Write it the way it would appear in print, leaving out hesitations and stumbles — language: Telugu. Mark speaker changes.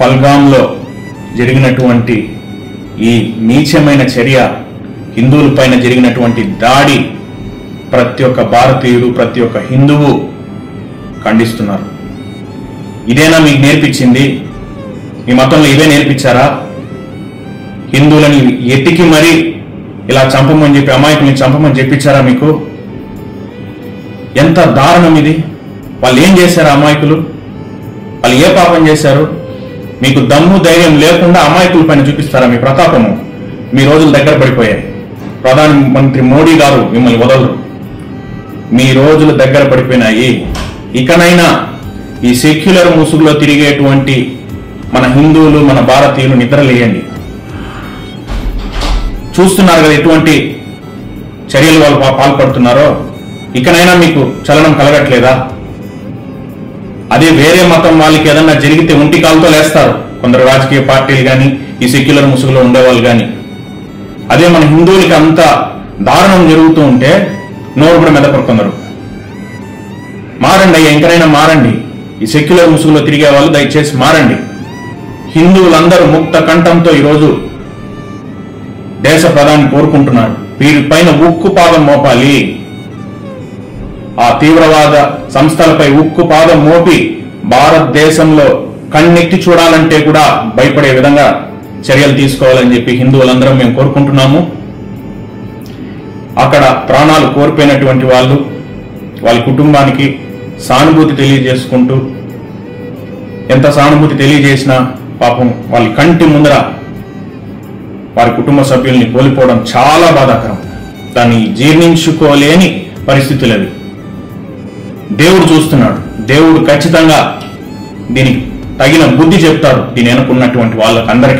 Speaker 1: పల్గాంలో జరిగినటువంటి ఈ నీచమైన చర్య, హిందువులపైన జరిగినటువంటి దాడి ప్రతి ఒక్క భారతీయుడు, ప్రతి ఒక్క హిందువు ఖండిస్తున్నారు. ఇదేనా మీకు నేర్పించింది? మీ మతంలో ఇవే నేర్పించారా? హిందువులని ఎతికి మరీ ఇలా చంపమని చెప్పి, అమాయకుల్ని చంపమని చెప్పించారా మీకు? ఎంత దారుణం ఇది! వాళ్ళు ఏం చేశారు? అమాయకులు వాళ్ళు ఏ పాపం చేశారు? మీకు దమ్ము ధైర్యం లేకుండా అమాయకుల పైన చూపిస్తారా మీ ప్రతాపము? మీ రోజులు దగ్గర పడిపోయాయి. ప్రధానమంత్రి మోడీ గారు మిమ్మల్ని వదలరు. మీ రోజులు దగ్గర పడిపోయినాయి. ఇకనైనా ఈ సెక్యులర్ ముసుగులో తిరిగేటువంటి మన హిందువులు, మన భారతీయులు నిద్రలేయండి. చూస్తున్నారు కదా ఎటువంటి చర్యలు వాళ్ళు పాల్పడుతున్నారో. ఇకనైనా మీకు చలనం కలగట్లేదా? అదే వేరే మతం వాళ్ళకి ఏదన్నా జరిగితే ఒంటి కాలుతో లేస్తారు కొందరు రాజకీయ పార్టీలు కానీ, ఈ సెక్యులర్ ముసుగులో ఉండేవాళ్ళు కానీ. అదే మన హిందువులకి అంత దారుణం జరుగుతూ ఉంటే నోరు కూడా మెదపరు కొందరు. మారండి అయ్యా, ఇంకనైనా మారండి. ఈ సెక్యులర్ ముసుగులో తిరిగే వాళ్ళు దయచేసి మారండి. హిందువులందరూ ముక్త కంఠంతో ఈరోజు దేశ ప్రధాని కోరుకుంటున్నాడు, వీరిపైన ఉక్కుపాదం మోపాలి. ఆ తీవ్రవాద సంస్థలపై ఉక్కుపాదం మోపి భారతదేశంలో కన్నెత్తి చూడాలంటే కూడా భయపడే విధంగా చర్యలు తీసుకోవాలని చెప్పి హిందువులందరం మేము కోరుకుంటున్నాము. అక్కడ ప్రాణాలు కోల్పోయినటువంటి వాళ్ళు, వాళ్ళ కుటుంబానికి సానుభూతి తెలియజేసుకుంటూ, ఎంత సానుభూతి తెలియజేసినా పాపం వాళ్ళ కంటి ముందర వారి కుటుంబ సభ్యుల్ని కోల్పోవడం చాలా బాధాకరం. దాన్ని జీర్ణించుకోలేని పరిస్థితులు అవి. దేవుడు చూస్తున్నాడు. దేవుడు ఖచ్చితంగా దీనికి తగిన బుద్ధి చెప్తాడు దీని వెనుకున్నటువంటి వాళ్ళకందరికీ.